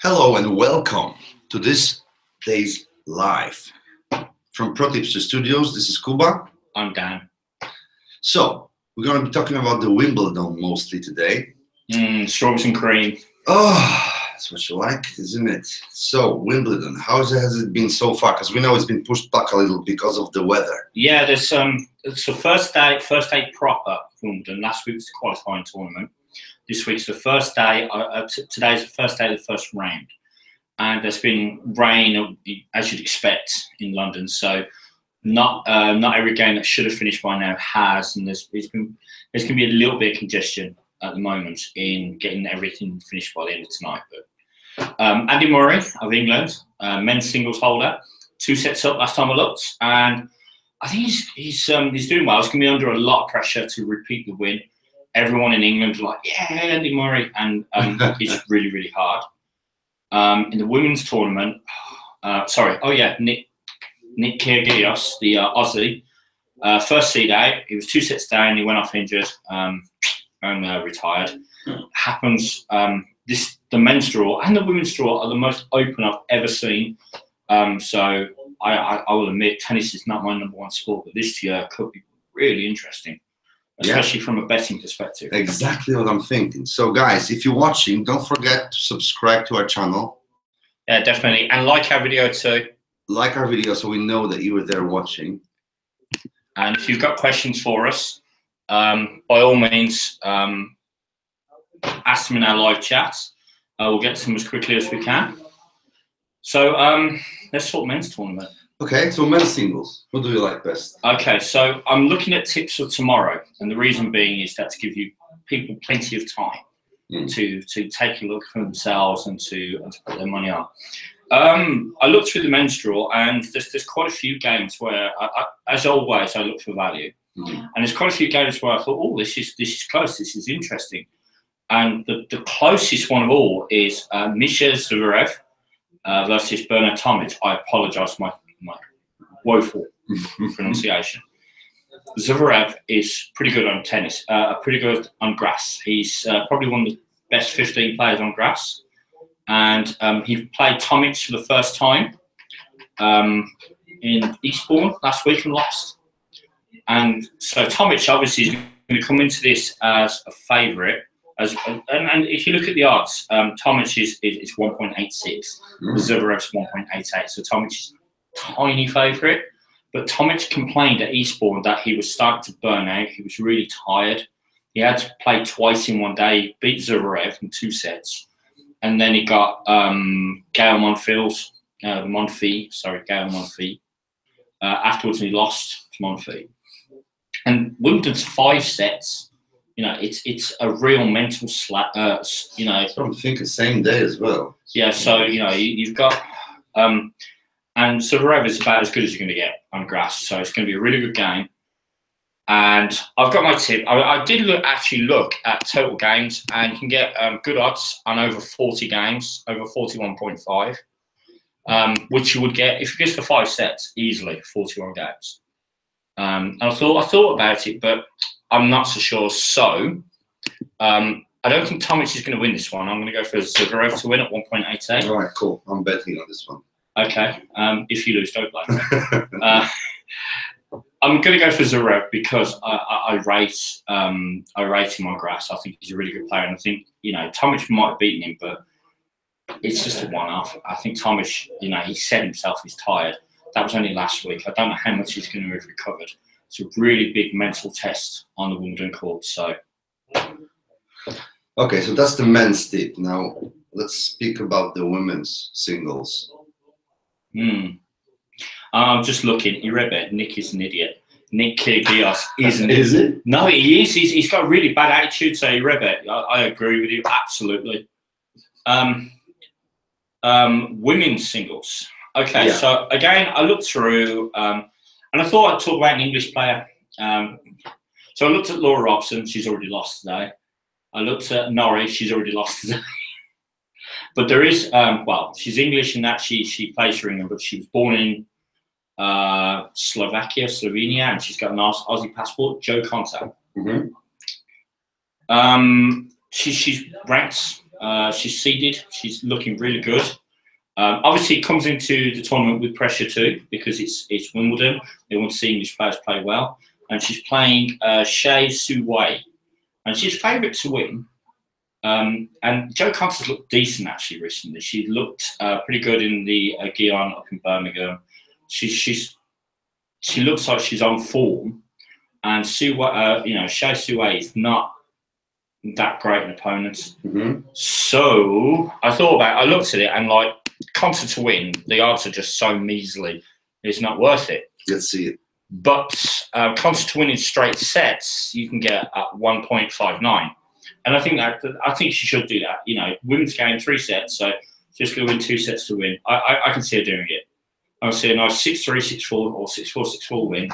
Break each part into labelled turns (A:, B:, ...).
A: Hello and welcome to this day's live from ProTipster Studios. This is Kuba.
B: I'm Dan.
A: So we're going to be talking about the Wimbledon mostly today.
B: Strawberries and cream.
A: Oh, that's what you like, isn't it? So Wimbledon, has it been so far? Because we know it's been pushed back a little because of the weather.
B: Yeah, there's it's the first day proper Wimbledon. Last week was the qualifying tournament. This week's the first day. Today's the first day of the first round, and there's been rain, as you'd expect in London. So not every game that should have finished by now has, and there's going to be a little bit of congestion at the moment in getting everything finished by the end of tonight. But Andy Murray of England, men's singles holder, 2 sets up last time I looked, and I think he's doing well. He's going to be under a lot of pressure to repeat the win. Everyone in England are like, yeah, Andy Murray, and it's really, really hard. In the women's tournament, Nick Kyrgios, the Aussie, first seed out. He was 2 sets down. He went off injured and retired. Happens. The men's draw and the women's draw are the most open I've ever seen. So I will admit, tennis is not my #1 sport, but this year could be really interesting. Especially from a betting perspective.
A: Exactly what I'm thinking. So guys, if you're watching, don't forget to subscribe to our channel.
B: Yeah, definitely. And like our video too.
A: Like our video so we know that you were there watching.
B: And if you've got questions for us, by all means, ask them in our live chat. We'll get to them as quickly as we can. So let's talk men's tournament.
A: Okay, so men's singles. What do you like best?
B: Okay, so I'm looking at tips for tomorrow, and the reason being is that to give you people plenty of time to take a look for themselves and to put their money on. I looked through the men's draw, and there's quite a few games where, as always, I look for value, and there's quite a few games where I thought, oh, this is close, this is interesting, and the closest one of all is Misha Zverev versus Bernard Tomic. I apologise for my woeful pronunciation. Zverev is pretty good on tennis, pretty good on grass. He's probably one of the best 15 players on grass. And he played Tomic for the first time in Eastbourne last week and lost. And so Tomic obviously is going to come into this as a favourite. And if you look at the odds, Tomic is 1.86, Zverev's 1.88. So Tomic is tiny favourite, but Tomic complained at Eastbourne that he was starting to burn out. He was really tired. He had to play twice in one day, beat Zverev in 2 sets, and then he got Gael Monfils. Afterwards, he lost to Monfils. And Wimbledon's 5 sets. You know, it's a real mental slap. You know,
A: I'm thinking same day as well.
B: Yeah, so you know you've got. And Zverev is about as good as you're going to get on grass, so it's going to be a really good game. And I've got my tip. I did actually look at total games, and you can get good odds on over 40 games, over 41.5, which you would get if you get for 5 sets easily, 41 games. And I thought about it, but I'm not so sure. So I don't think Tomic is going to win this one. I'm going to go for Zverev to win at 1.88.
A: All right, cool. I'm betting on this one.
B: Okay. If you lose, don't blame me. I'm going to go for Zverev because I rate him on grass. I think he's a really good player, and I think Tomic might have beaten him, but it's just a one-off. I think Tomic, he said himself he's tired. That was only last week. I don't know how much he's going to have recovered. It's a really big mental test on the Wimbledon court. So,
A: okay, so that's the men's tip. Now let's speak about the women's singles.
B: I'm just looking. You read it. Nick is an idiot. Nick Kyrgios isn't.
A: Is it?
B: No, he is. He's got a really bad attitude. So you read it. I agree with you absolutely. Women's singles. Okay, yeah. So again, I looked through, and I thought I'd talk about an English player. So I looked at Laura Robson. She's already lost today. I looked at Norrie. She's already lost today. But there is, she's English in that she plays for England, but she was born in Slovenia, and she's got an Aussie passport. Jo Konta. She's ranked She's seeded. She's looking really good. Obviously, it comes into the tournament with pressure too, because it's Wimbledon. They want to see English players play well. And she's playing Shea Su Wei. And she's favourite to win. And Jo Connor's looked decent actually recently. She looked pretty good in the Guion up in Birmingham. She looks like she's on form. And Shea Su Wei is not that great an opponent. So I looked at it and like Conta to win, the odds are just so measly. It's not worth it.
A: Let's see it.
B: But Conta to win in straight sets, you can get at 1.59. And I think she should do that. You know, women's game 3 sets, so just going to win 2 sets to win. I can see her doing it. I see a nice 6-3, 6-4 or 6-4, 6-4 win.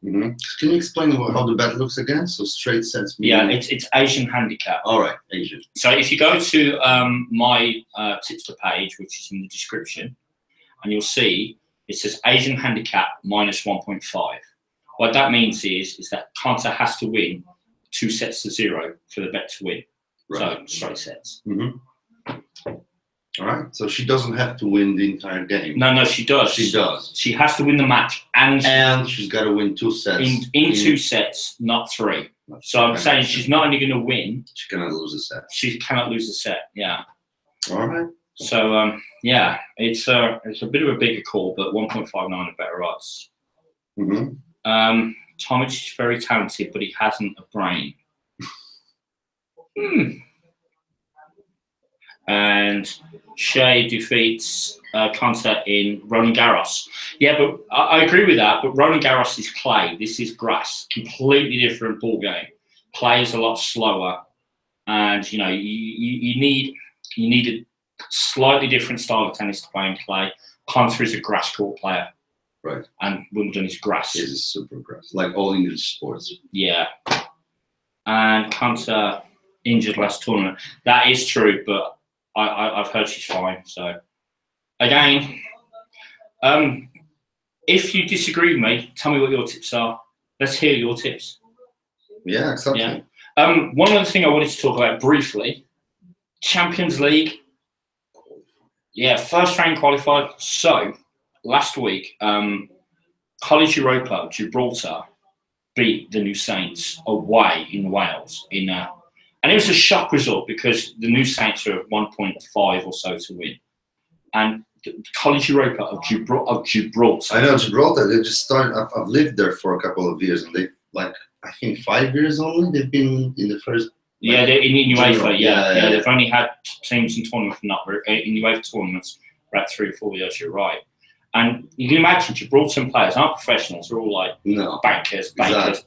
A: Can you explain how the bet looks again? So straight sets.
B: Yeah, it's Asian handicap.
A: All right, Asian.
B: So if you go to my tipster page, which is in the description, and you'll see it says Asian handicap -1.5. What that means is that Conta has to win 2 sets to 0 for the bet to win. Right. So straight sets.
A: All right. So she doesn't have to win the entire game.
B: No, she does.
A: She does.
B: She has to win the match, and
A: she's got to win 2 sets.
B: In 2 sets, not 3. So I'm saying she's not only going to win.
A: She cannot lose a set.
B: She cannot lose a set. Yeah.
A: All right.
B: So yeah, it's a bit of a bigger call, but 1.59 are better odds. Tomic is very talented, but he hasn't a brain. And Shea defeats Conta in Roland Garros. Yeah, but I agree with that. But Roland Garros is clay. This is grass. Completely different ball game. Clay is a lot slower, and you know you need a slightly different style of tennis to play in clay. Conta is a grass court player.
A: Right. And
B: Wimbledon is grass.
A: It is super grass, like all English sports.
B: Yeah. And Conta injured last tournament. That is true, but I've heard she's fine. So, again, if you disagree with me, tell me what your tips are. Let's hear your tips.
A: Yeah, exactly.
B: Yeah. One other thing I wanted to talk about briefly, Champions League. Yeah, first round qualified. So, last week, College Europa, Gibraltar, beat the New Saints away in Wales. And it was a shock result because the New Saints are 1.5 or so to win. And College Europa of Gibraltar.
A: I know Gibraltar. They just started. I've lived there for a couple of years, and they I think 5 years only. They've been in the first.
B: Yeah, they're in UEFA. Yeah. They've only had teams in tournaments in UEFA tournaments for about 3 or 4 years. You're right. And you can imagine Gibraltar players aren't professionals. They're all like bankers,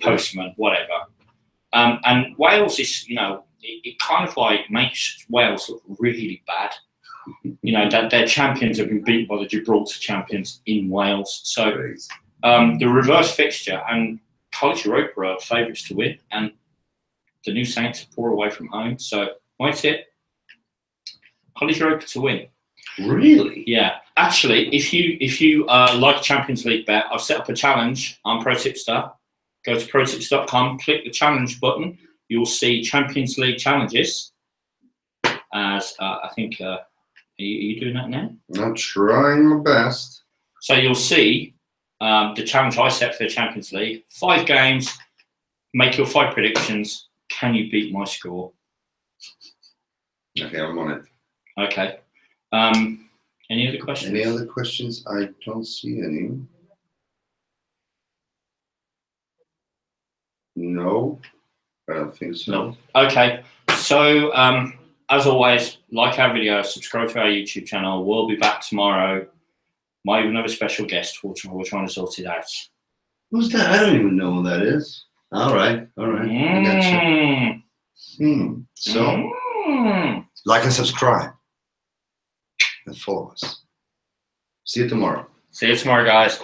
B: postmen, whatever. And Wales is, it kind of like makes Wales look really bad. That their champions have been beaten by the Gibraltar champions in Wales. So the reverse fixture and College Europa are favourites to win, and the New Saints are 4 away from home. So my tip, College Europa to win.
A: Really?
B: Yeah. Actually, if you like a Champions League bet, I've set up a challenge on ProTipster. Go to ProTipster.com, click the challenge button. You'll see Champions League challenges. As I think, are you doing that now?
A: I'm trying my best.
B: So you'll see the challenge I set for the Champions League. 5 games, make your 5 predictions. Can you beat my score?
A: Okay, I'm on it.
B: Okay. Any other questions?
A: Any other questions? I don't see any. No, I don't think so.
B: No. Okay. So, as always, like our video, subscribe to our YouTube channel. We'll be back tomorrow. Might even have a special guest. We're trying to sort it out.
A: Who's that? I don't even know who that is. All right. I gotcha. So, like and subscribe. And follow us. See you tomorrow.
B: See you tomorrow, guys.